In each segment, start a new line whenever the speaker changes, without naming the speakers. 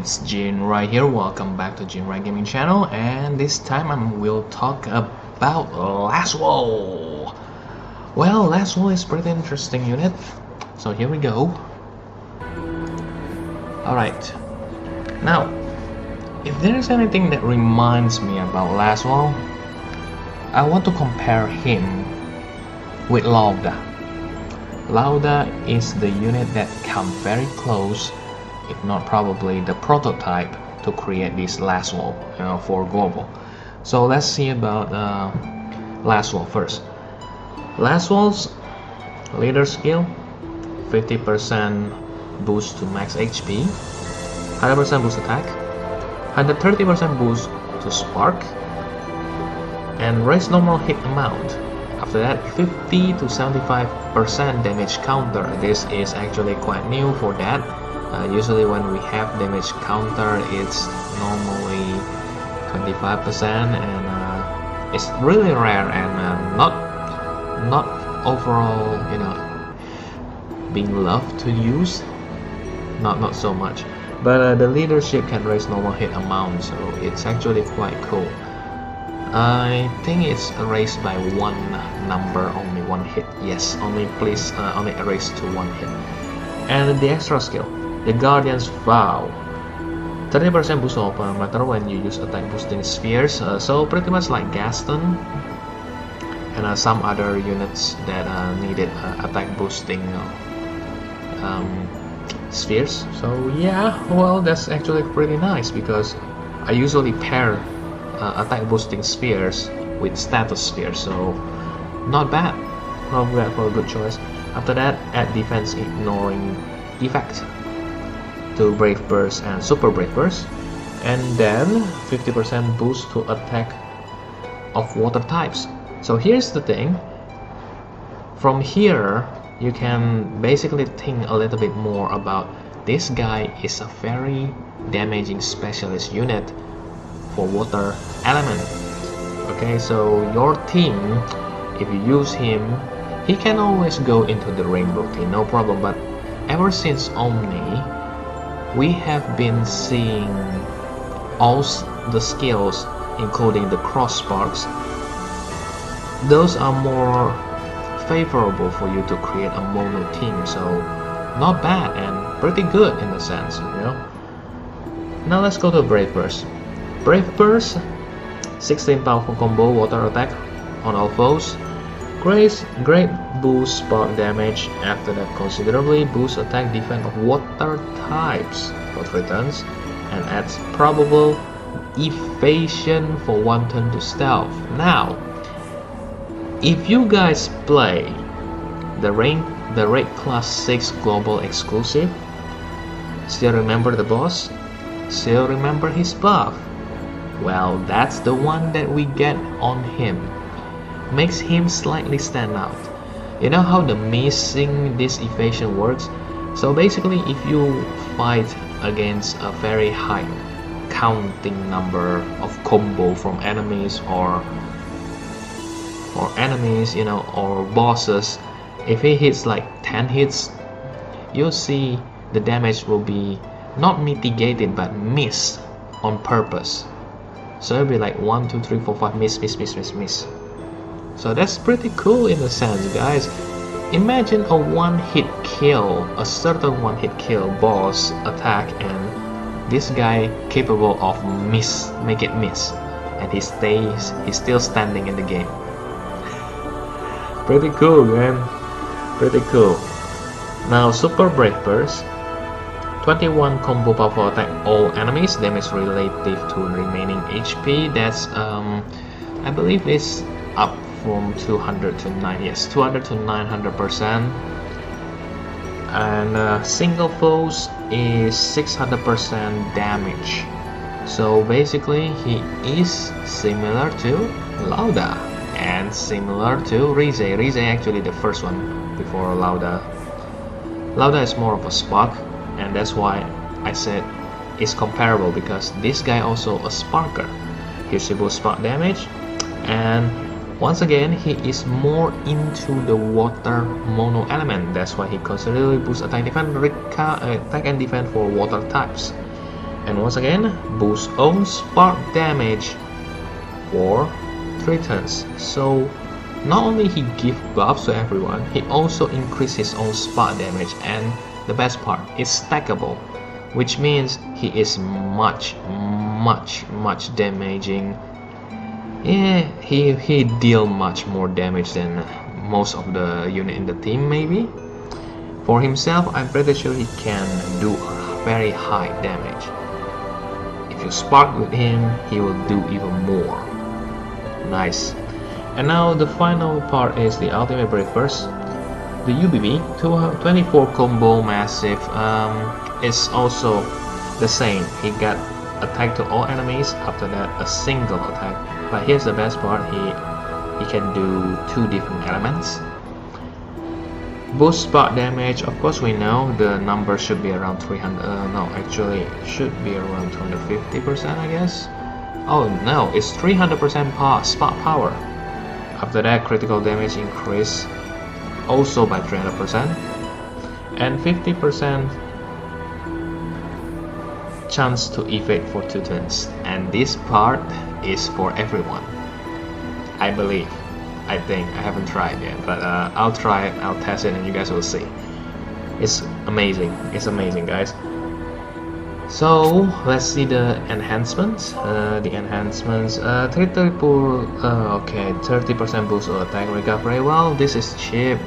it's Jin right here. Welcome back to Jin Right Gaming channel, and this time I will talk about Lasswell. Well, Lasswell is pretty interesting unit, so here we go. Alright, now if there is anything that reminds me about Lasswell, I want to compare him with Lauda. Lauda is the unit that comes very close, if not probably the prototype to create this Lasswell for global. So let's see about Lasswell first. Lasswell's leader skill, 50% boost to max HP, 100% boost attack, 130% boost to spark, and raise normal hit amount. After that, 50 to 75% damage counter. This is actually quite new for that. Usually when we have damage counter, it's normally 25%, and it's really rare and not overall, being loved to use. Not so much. But the leadership can raise normal hit amount, so it's actually quite cool. I think it's erased by one number, only one hit. Yes, only erase to one hit. And the extra skill, the Guardian's Vow, 30% boost of matter when you use attack boosting spheres. So pretty much like Gaston and some other units that needed attack boosting spheres. So yeah, well, that's actually pretty nice because I usually pair attack boosting spheres with status spheres, so not bad for a good choice. After that, add defense ignoring effect to Brave Burst and Super Brave Burst, and then 50% boost to attack of water types. So here's the thing, from here you can basically think a little bit more about this guy is a very damaging specialist unit for water element. Okay, so your team, if you use him, he can always go into the rainbow team, no problem. But ever since Omni, we have been seeing all the skills, including the cross sparks. Those are more favorable for you to create a mono team, so not bad and pretty good in a sense, Now let's go to Brave Burst. Brave Burst, 16 powerful combo water attack on all foes. Great boost spark damage. After that, considerably boost attack defense of water types for 3 turns, and adds probable evasion for 1 turn to stealth. Now, if you guys play the Raid Class 6 Global Exclusive, still remember the boss? Still remember his buff? Well, that's the one that we get on him. Makes him slightly stand out. You know how the missing this evasion works? So basically, if you fight against a very high counting number of combo from enemies or bosses, if he hits like 10 hits, you'll see the damage will be not mitigated but missed on purpose. So it'll be like 1, 2, 3, 4, 5, miss. So that's pretty cool in a sense, guys. Imagine a one-hit kill, a certain one-hit kill boss attack, and this guy capable of make it miss, and he's still standing in the game. Pretty cool, man. Pretty cool. Now Super Brave Burst, 21 combo powerful attack all enemies, damage relative to remaining HP. That's I believe it's up from 200 to 200 to 900%, and single foes is 600% damage. So basically he is similar to Lauda and similar to Rize. Rize actually the first one before Lauda. Lauda is more of a spark, and that's why I said it's comparable, because this guy also a sparker. Here's your spark damage, and once again he is more into the water mono element. That's why he considerably boosts attack and defense for water types. And once again, boost own spark damage for 3 turns. So not only he give buffs to everyone, he also increase his own spark damage, and the best part is stackable, which means he is much damaging. Yeah, he deal much more damage than most of the unit in the team maybe. For himself, I'm pretty sure he can do very high damage. If you spark with him, he will do even more. Nice. And now the final part is the ultimate break burst. The UBB 24 combo massive is also the same. He got attack to all enemies, after that a single attack. But here's the best part, he can do 2 different elements. Boost spark damage, of course we know the number should be around 300, no, actually it should be around 250%, I guess. Oh no, it's 300% spark power. After that, critical damage increase also by 300%, and 50% chance to evade for 2 turns. And this part is for everyone, I believe. I think, I haven't tried yet, but I'll try it, I'll test it, and you guys will see. It's amazing, guys. So let's see the enhancements. The enhancements, 30% boost or attack recovery. Well, this is cheap,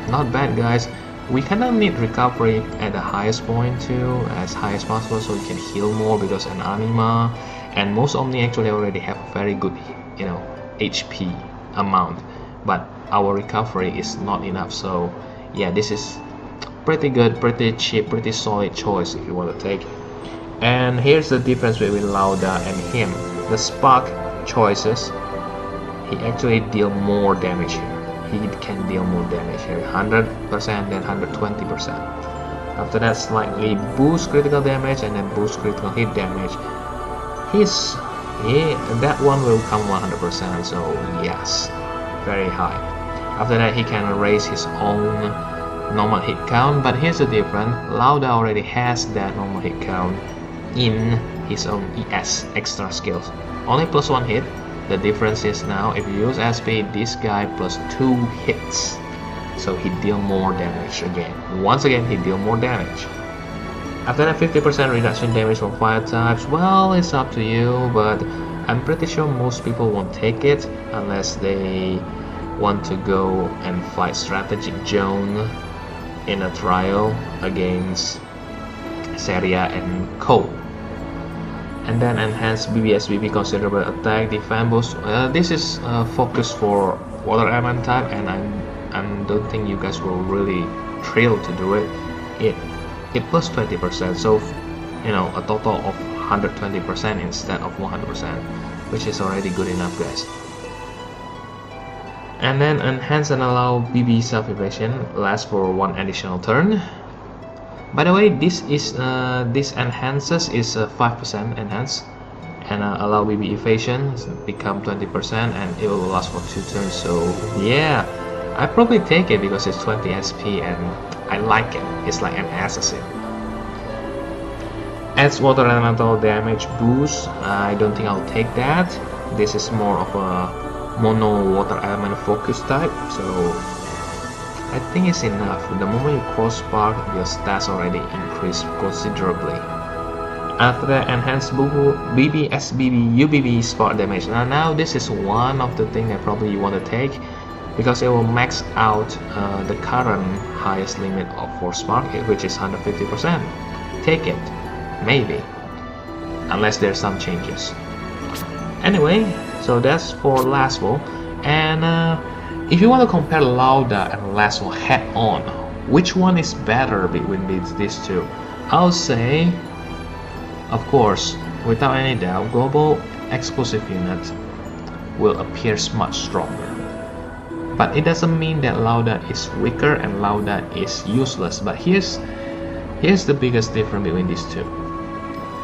not bad, guys. We kinda need recovery at the highest point too, as high as possible, so we can heal more, because an anima and most Omni actually already have a very good, you know, HP amount, but our recovery is not enough. So yeah, this is pretty good, pretty cheap, pretty solid choice if you want to take. And here's the difference between Lauda and him. The spark choices, he actually deal more damage here. He can deal more damage here, 100% then 120%. After that, slightly boost critical damage and then boost critical hit damage. That one will come 100%, so yes, very high. After that, he can raise his own normal hit count, but here's the difference. Lauda already has that normal hit count in his own ES extra skills, only +1 hit. The difference is now if you use SP, this guy +2 hits, so he deal more damage again. Once again, he deal more damage. After that, 50% reduction damage from fire types. Well, it's up to you, but I'm pretty sure most people won't take it unless they want to go and fight strategic zone in a trial against Seria and Cole. And then enhance BBSBB considerable attack, defense boost. This is focused for water element type, and I don't think you guys will really thrill to do it. It plus 20%, so you know, a total of 120% instead of 100%, which is already good enough, guys. And then enhance and allow BB self-evasion lasts for 1 additional turn. By the way, this enhances is 5% enhance, and allow BB evasion become 20%, and it will last for 2 turns. So yeah, I probably take it because it's 20 SP and I like it. It's like an assassin. Adds water elemental damage boost. I don't think I'll take that. This is more of a mono water element focus type, so I think it's enough. The moment you cross spark, your stats already increase considerably. After that, enhance BB, SBB, UBB spark damage. Now this is one of the things that probably you want to take, because it will max out the current highest limit for spark, which is 150%. Take it, maybe, unless there's some changes. Anyway, so that's for Lasswell. And if you want to compare Lauda and Lasswell head on, which one is better between these two? I'll say, of course, without any doubt, global explosive unit will appear much stronger. But it doesn't mean that Lauda is weaker and Lauda is useless. But here's the biggest difference between these two.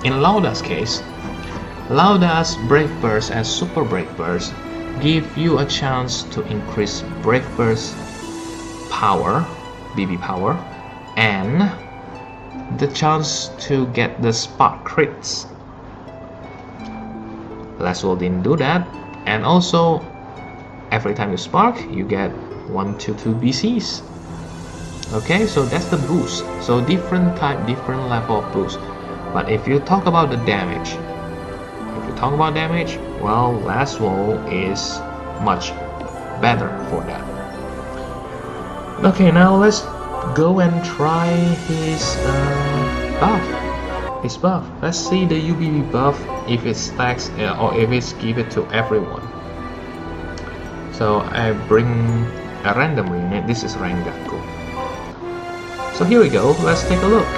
In Lauda's case, Lauda's Brave Burst and Super Brave Burst give you a chance to increase Brave Burst power, BB power, and the chance to get the spark crits. Lasswell didn't do that, and also every time you spark you get 1 to 2 BCs. Okay, so that's the boost. So different type, different level of boost. But if you talk about the damage, well, Lasswell is much better for that. Okay, now let's go and try his buff. Let's see the UBB buff, if it stacks or if it's given to everyone. So I bring a random unit. This is Rengaku. So here we go. Let's take a look.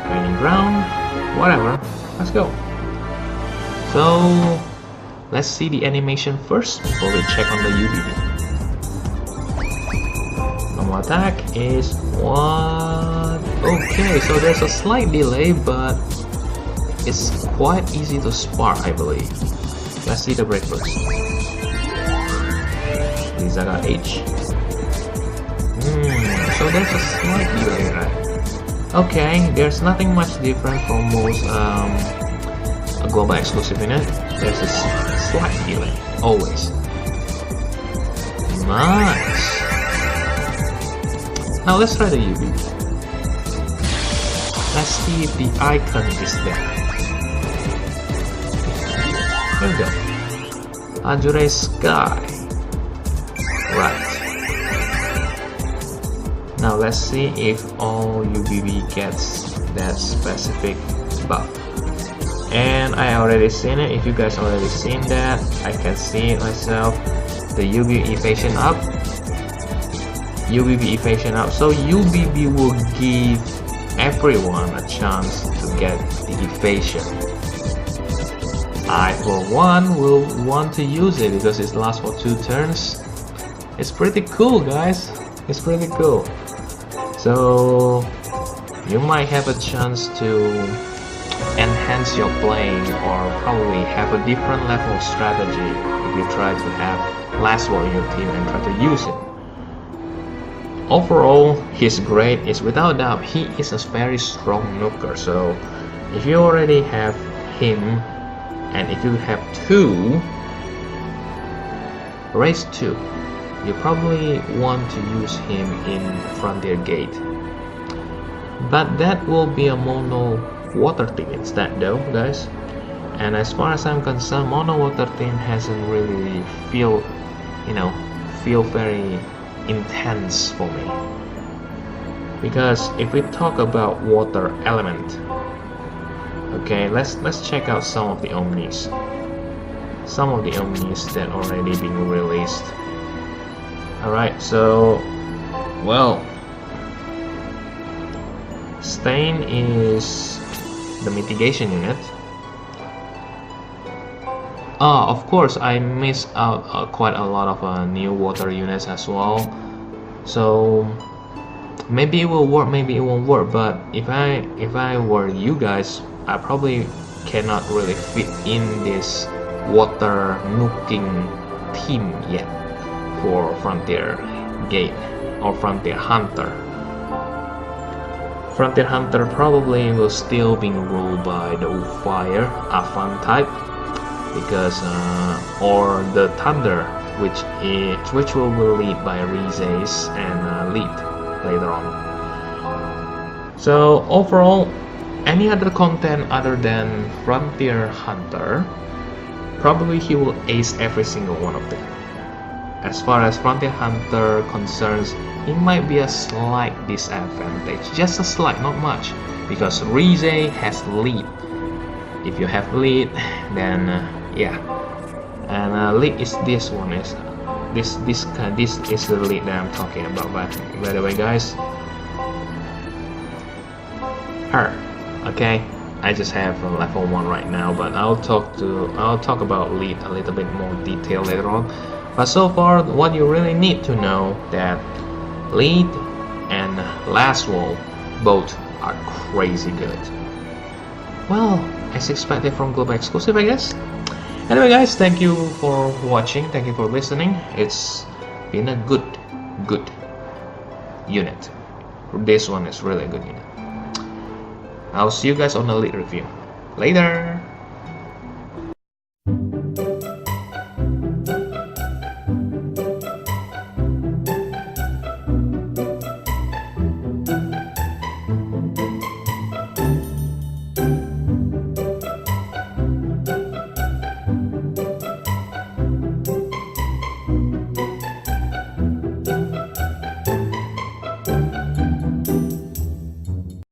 Raining ground, whatever. Let's go. So let's see the animation first before we check on the UBB. Normal attack is 1. Okay, so there's a slight delay, but it's quite easy to spark, I believe. Let's see the break first. Lizaga H. So there's a slight delay, right? Okay, there's nothing much different from most a global exclusive unit. There's a slight delay, always. Nice. Now let's try the UV. Let's see if the icon is there. There we go. Azure Sky. Right. Now let's see if all UBB gets that specific buff. And I already seen it. If you guys already seen that, I can see it myself. The UBB evasion up. UBB evasion up. So UBB will give everyone a chance to get the evasion. I for one will want to use it because it lasts for 2 turns. It's pretty cool, guys. It's pretty cool. So you might have a chance to enhance your playing, or probably have a different level of strategy if you try to have Lasswell in your team and try to use it. Overall, his grade is without doubt, he is a very strong nuker. So if you already have him, and if you have 2, race 2, you probably want to use him in Frontier Gate. But that will be a mono water team instead though, guys. And as far as I'm concerned, mono water team hasn't really feel very intense for me. Because if we talk about water element, okay, let's check out some of the Omnis. Some of the Omnis that already been released. Alright, so, well, Stain is the mitigation unit. Of course, I missed out quite a lot of new water units as well. So maybe it will work, maybe it won't work. But if I were you guys, I probably cannot really fit in this water nuking team yet for Frontier Gate or Frontier Hunter. Frontier Hunter probably will still be ruled by the Fire Afan type, because or the Thunder, which will be lead by Rizes and Lead later on. So overall, any other content other than Frontier Hunter, probably he will ace every single one of them. As far as Frontier Hunter concerns, it might be a slight disadvantage, just a slight, not much, because Rize has lead. If you have lead, then yeah, and lead is this one, is this is the lead that I'm talking about. But by the way, guys, her, okay, I just have a level 1 right now, but I'll talk about lead a little bit more detail later on. But so far, what you really need to know that Lead and Lasswell both are crazy good. Well, as expected from Global Exclusive, I guess. Anyway, guys, thank you for watching. Thank you for listening. It's been a good unit. this one is really a good unit. I'll see you guys on the lead review. Later!